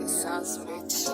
sauce, bitch.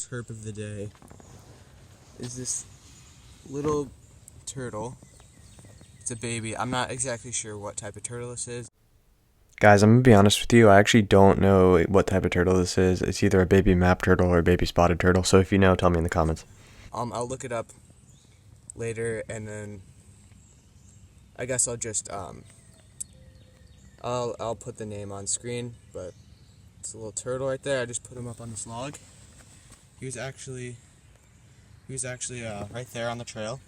Herp of the day is this little turtle. It's a baby. I'm not exactly sure what type of turtle this is. Guys, I'm gonna be honest with you. I actually don't know what type of turtle this is. It's either a baby map turtle or a baby spotted turtle. So if you know, tell me in the comments. I'll look it up later, and then I guess I'll just I'll put the name on screen. But it's a little turtle right there. I just put him up on this log. He was actually right there on the trail,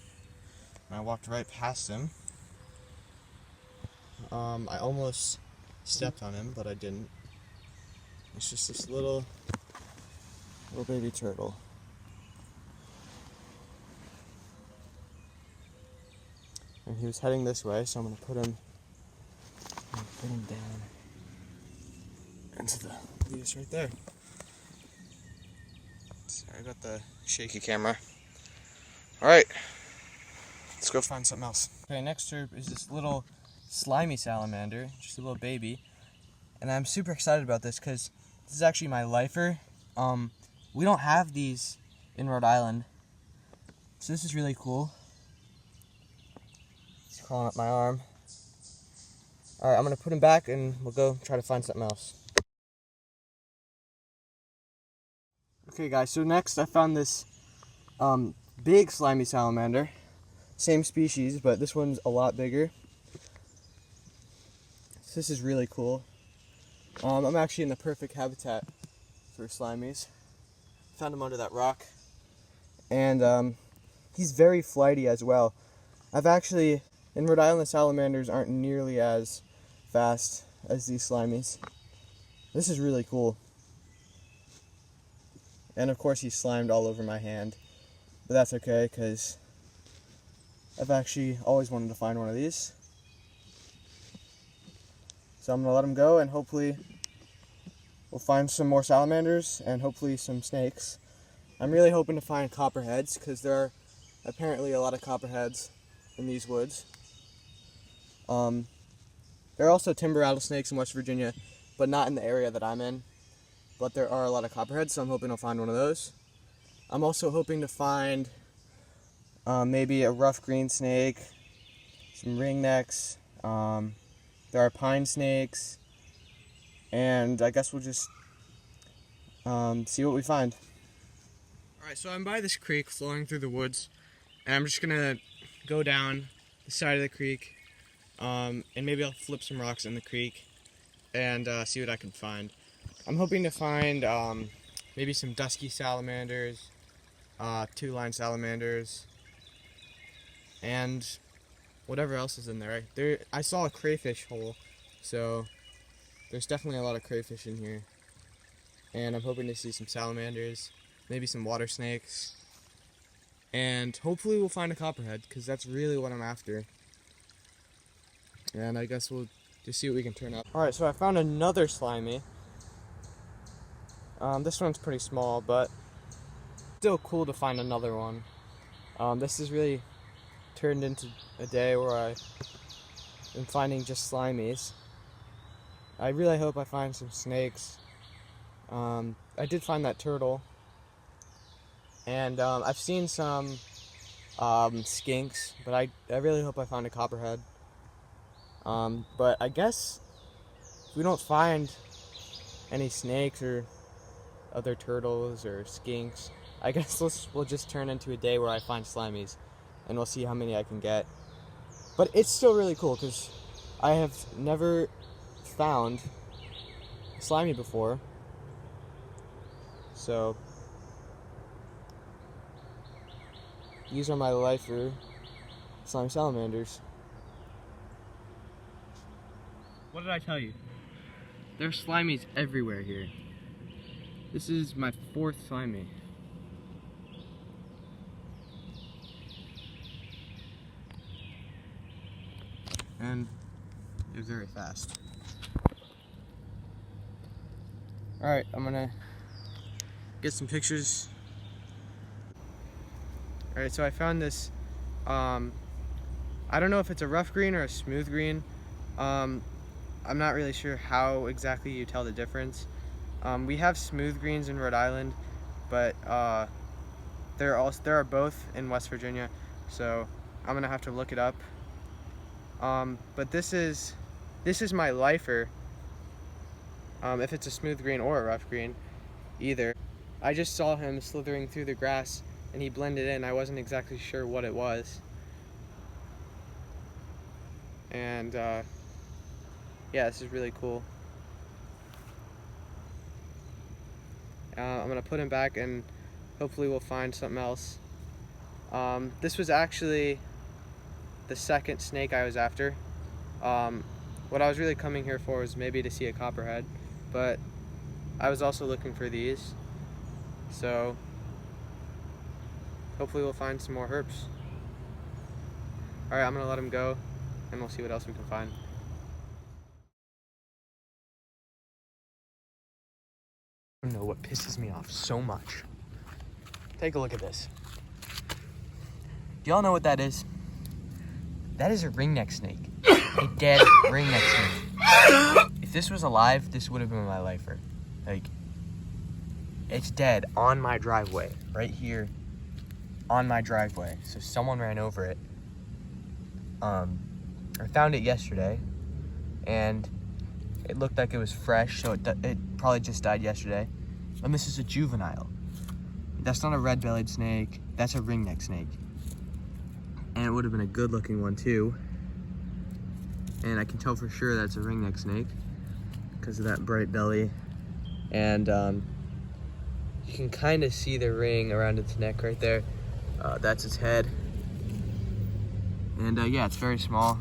and I walked right past him. I almost stepped on him, but I didn't. It's just this little baby turtle. And he was heading this way, so I'm gonna put him down into the leaves right there. Sorry, I got the shaky camera. Alright, let's go find something else. Okay, next herp is this little slimy salamander, just a little baby. And I'm super excited about this because this is actually my lifer. We don't have these in Rhode Island, so this is really cool. He's crawling up my arm. Alright, I'm gonna put him back and we'll go try to find something else. Okay guys, so next I found this big slimy salamander. Same species, but this one's a lot bigger. So this is really cool. I'm actually in the perfect habitat for slimies. Found him under that rock. And he's very flighty as well. In Rhode Island, the salamanders aren't nearly as fast as these slimies. This is really cool. And of course he's slimed all over my hand, but that's okay because I've actually always wanted to find one of these. So I'm going to let him go and hopefully we'll find some more salamanders and hopefully some snakes. I'm really hoping to find copperheads because there are apparently a lot of copperheads in these woods. There are also timber rattlesnakes in West Virginia, but not in the area that I'm in. But there are a lot of copperheads, so I'm hoping I'll find one of those. I'm also hoping to find maybe a rough green snake, some ringnecks, there are pine snakes, and I guess we'll just see what we find. Alright, so I'm by this creek flowing through the woods, and I'm just gonna go down the side of the creek, and maybe I'll flip some rocks in the creek and see what I can find. I'm hoping to find maybe some dusky salamanders, two-line salamanders, and whatever else is in there. I saw a crayfish hole, so there's definitely a lot of crayfish in here. And I'm hoping to see some salamanders, maybe some water snakes, and hopefully we'll find a copperhead, because that's really what I'm after. And I guess we'll just see what we can turn up. Alright, so I found another slimy. This one's pretty small, but still cool to find another one. This has really turned into a day where I've been finding just slimies. I really hope I find some snakes. I did find that turtle. And I've seen some skinks, but I really hope I find a copperhead. But I guess if we don't find any snakes or other turtles or skinks, I guess we'll just turn into a day where I find slimies. and we'll see how many I can get. But it's still really cool because I have never found slimy before. So these are my lifer slime salamanders. What did I tell you? There's slimies everywhere here. This is my 4th slimy. And they're very fast. Alright, I'm gonna get some pictures. Alright, so I found this, I don't know if it's a rough green or a smooth green. I'm not really sure how exactly you tell the difference. We have smooth greens in Rhode Island, but there are both in West Virginia, so I'm gonna have to look it up. But this is my lifer. If it's a smooth green or a rough green, either. I just saw him slithering through the grass and he blended in. I wasn't exactly sure what it was. And yeah, this is really cool. I'm gonna put him back and hopefully we'll find something else. This was actually the 2nd snake I was after. What I was really coming here for was maybe to see a copperhead, but I was also looking for these. So hopefully we'll find some more herps. Alright, I'm gonna let him go and we'll see what else we can find. I don't know what pisses me off so much. Take a look at this. Do y'all know what that is? That is a ringneck snake. A dead ringneck snake. If this was alive, this would have been my lifer. Like, it's dead on my driveway, right here on my driveway. So someone ran over it. I found it yesterday, and it looked like it was fresh, so it probably just died yesterday. And this is a juvenile. That's not a red-bellied snake. That's a ringneck snake. And it would have been a good-looking one too. And I can tell for sure that's a ringneck snake because of that bright belly. And you can kind of see the ring around its neck right there. That's its head. And yeah, it's very small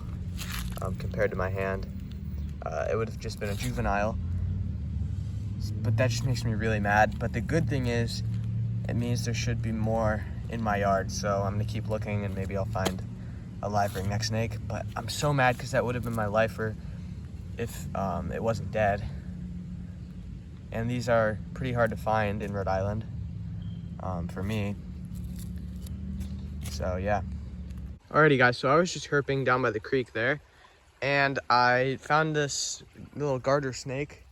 compared to my hand. It would have just been a juvenile. But that just makes me really mad. But the good thing is, it means there should be more in my yard. So I'm gonna keep looking and maybe I'll find a live ringneck snake. But I'm so mad because that would have been my lifer if it wasn't dead. And these are pretty hard to find in Rhode Island for me. So yeah. Alrighty guys, so I was just herping down by the creek there, and I found this little garter snake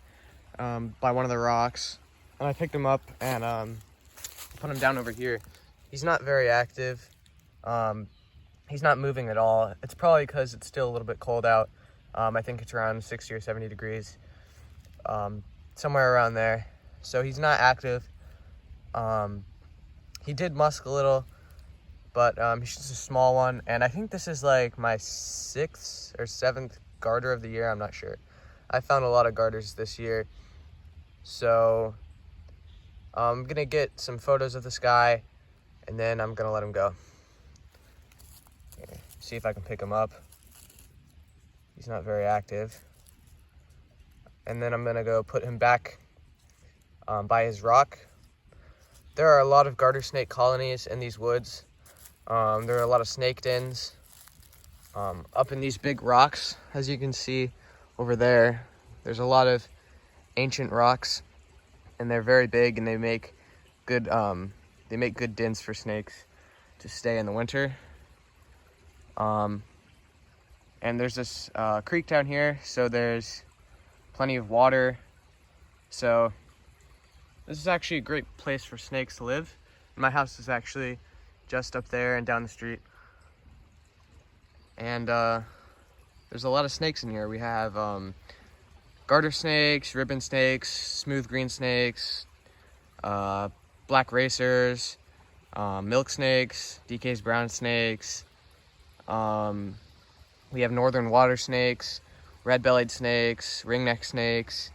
by one of the rocks, and I picked him up and put him down over here. He's not very active. He's not moving at all. It's probably because it's still a little bit cold out. I think it's around 60 or 70 degrees, somewhere around there. So he's not active. He did musk a little, but he's just a small one. And I think this is like my 6th or 7th garter of the year. I'm not sure. I found a lot of garters this year. So I'm gonna get some photos of this guy and then I'm gonna let him go. Here, see if I can pick him up. He's not very active. And then I'm gonna go put him back by his rock. There are a lot of garter snake colonies in these woods. There are a lot of snake dens up in these big rocks, as you can see over there. There's a lot of ancient rocks, and they're very big, and they make good dens for snakes to stay in the winter. And there's this creek down here, so there's plenty of water. So this is actually a great place for snakes to live. My house is actually just up there and down the street. And there's a lot of snakes in here. We have garter snakes, ribbon snakes, smooth green snakes, black racers, milk snakes, DK's brown snakes. We have northern water snakes, red-bellied snakes, ringneck snakes,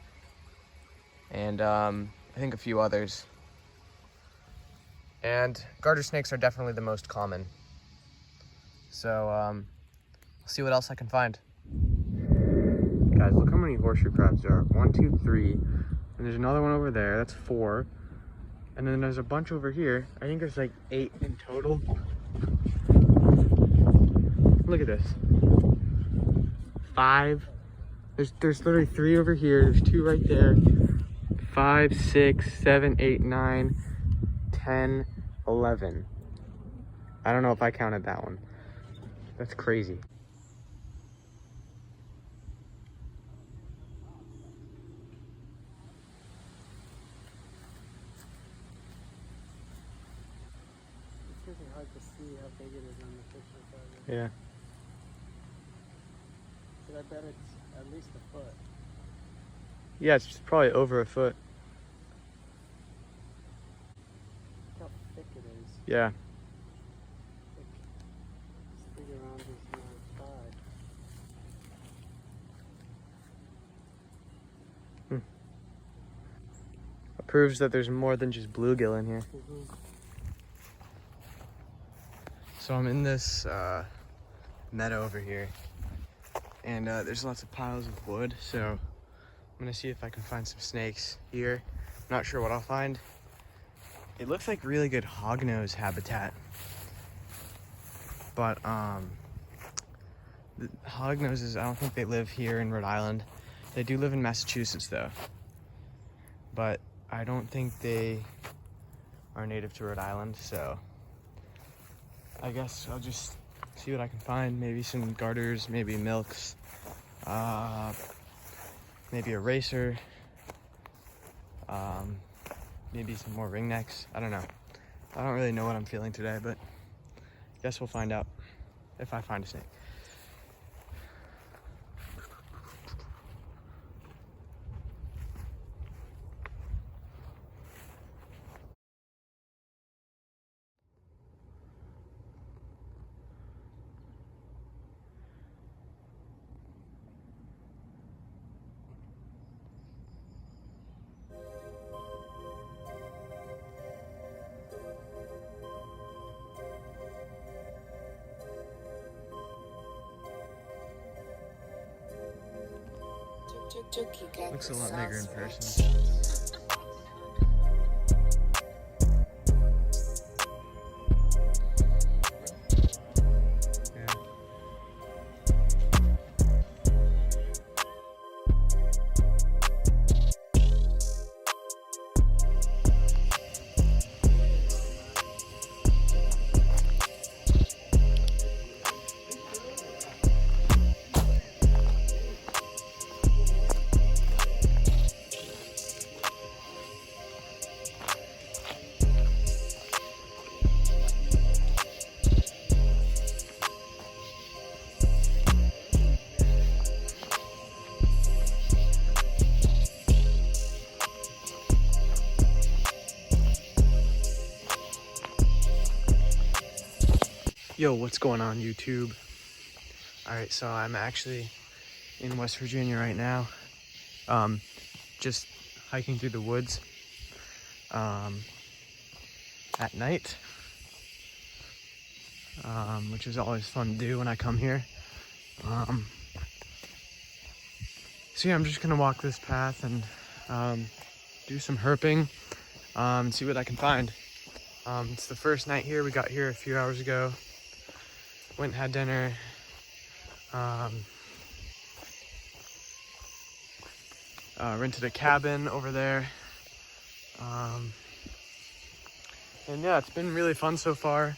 and I think a few others. And garter snakes are definitely the most common. So, I'll see what else I can find. Guys, look how many horseshoe crabs there are. 1, 2, 3. And there's another one over there. That's 4. And then there's a bunch over here. I think there's like 8 in total. Look at this. 5. There's literally 3 over here. There's 2 right there. 5, 6, 7, 8, 9, 10, 11. I don't know if I counted that one. That's crazy. It's really hard to see how big it is on the picture probably. Yeah. But I bet it's at least a foot. Yeah, it's probably over a foot. Look how thick it is. Yeah. It's big around his thigh. It proves that there's more than just bluegill in here. So I'm in this meadow over here, and there's lots of piles of wood, so I'm gonna see if I can find some snakes here. Not sure what I'll find. It looks like really good hognose habitat, but the hognoses, I don't think they live here in Rhode Island. They do live in Massachusetts though, but I don't think they are native to Rhode Island, so I guess I'll just see what I can find. Maybe some garters, maybe milks, maybe a racer, maybe some more ringnecks. I don't know. I don't really know what I'm feeling today, but I guess we'll find out if I find a snake. Looks a lot bigger in person. Yeah. Yo, what's going on, YouTube? Alright, so I'm actually in West Virginia right now. Just hiking through the woods at night, which is always fun to do when I come here. So yeah, I'm just gonna walk this path and do some herping and see what I can find. It's the first night here. We got here a few hours ago. Went and had dinner. Rented a cabin over there. And yeah, it's been really fun so far.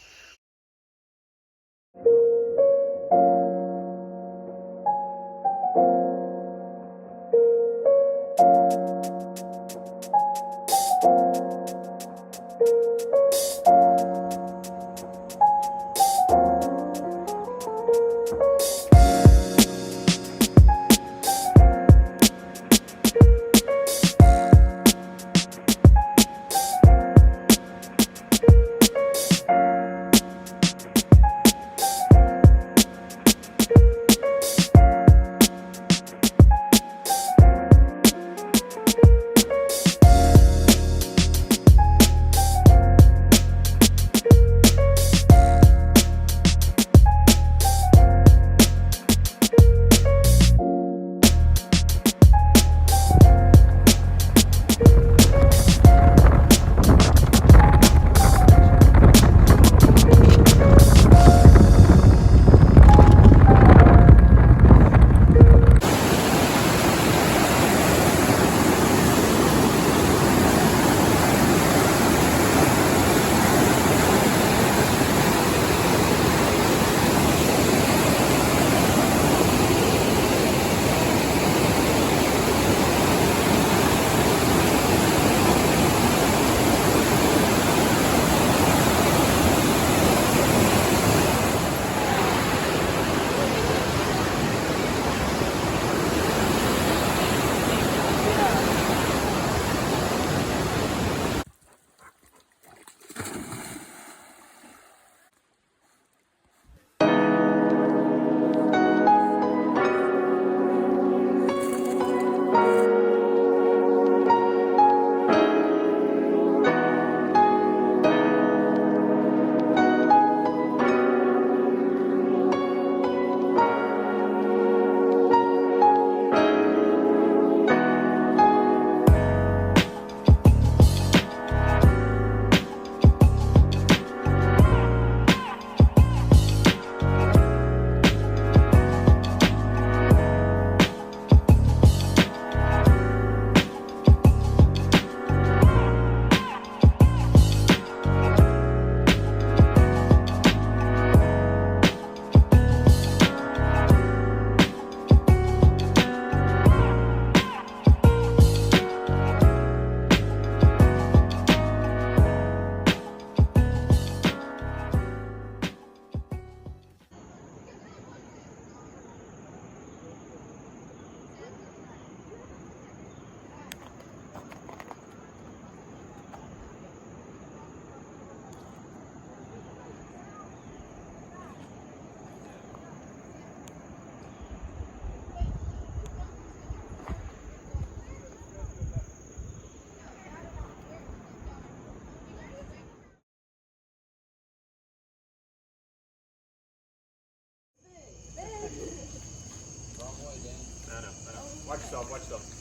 Watch yourself, watch yourself.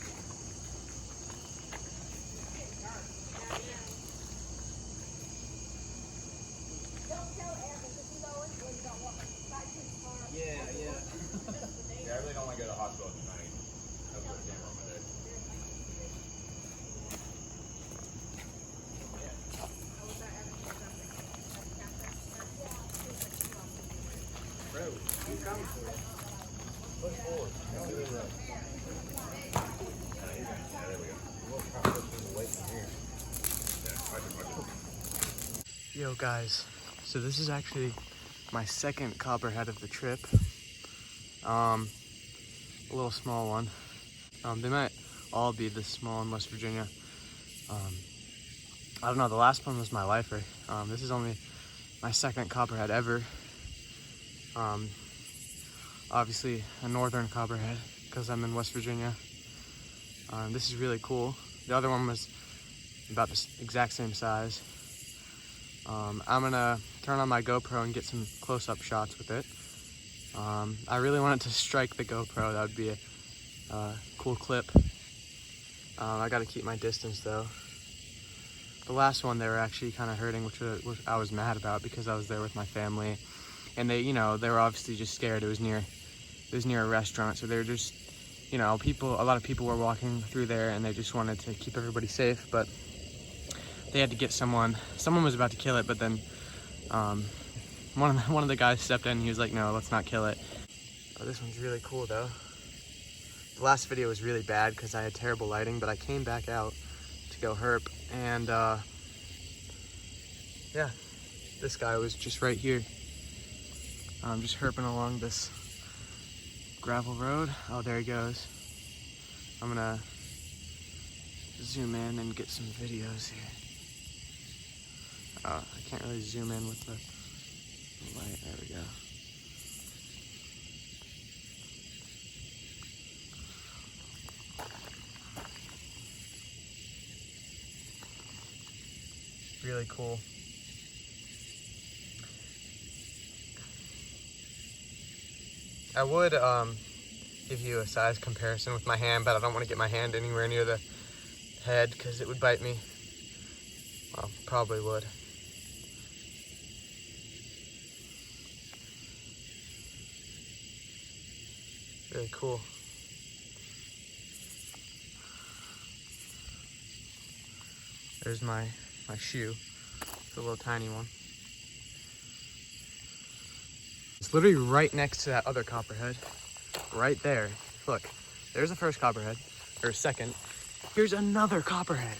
Yeah, I really don't want to go to the hospital tonight. That's what came wrong with it. Bro, he's coming for you. Push forward. Yeah, there we go. We'll try to push him away from here. Yo guys, so this is actually my second copperhead of the trip. A little small one. They might all be this small in West Virginia. I don't know, the last one was my lifer. This is only my second copperhead ever. Obviously a northern copperhead because I'm in West Virginia. This is really cool. The other one was about the exact same size. I'm gonna turn on my GoPro and get some close-up shots with it. I really wanted to strike the GoPro. That would be a cool clip. I gotta keep my distance though. The last one they were actually kind of hurting, which I was mad about because I was there with my family, and they were obviously just scared. It was near a restaurant, so they were just, a lot of people were walking through there, and they just wanted to keep everybody safe, but they had to get someone was about to kill it, but then one of the guys stepped in and he was like, no, let's not kill it. Oh, this one's really cool though. The last video was really bad because I had terrible lighting, but I came back out to go herp, and yeah, this guy was just right here. I'm just herping along this gravel road. Oh, there he goes. I'm gonna zoom in and get some videos here. I can't really zoom in with the light. There we go. Really cool. I would give you a size comparison with my hand, but I don't want to get my hand anywhere near the head because it would bite me. Well, probably would. Really cool. There's my shoe. It's a little tiny one. It's literally right next to that other copperhead. Right there. Look, there's the first copperhead, or second. Here's another copperhead.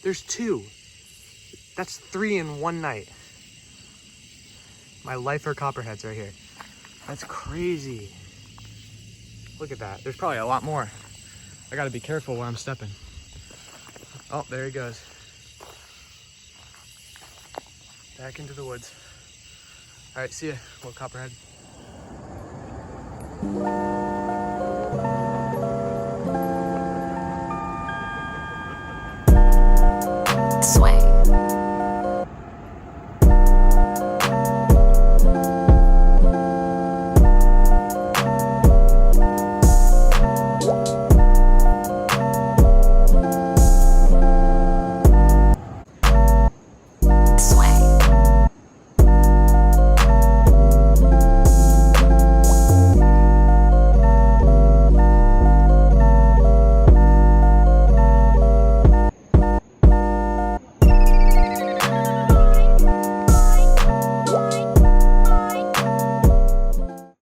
There's two. That's 3 in one night. My lifer copperheads right here. That's crazy. Look at that. There's probably a lot more. I gotta be careful where I'm stepping. Oh, there he goes. Back into the woods. All right, see ya, little copperhead. Swag.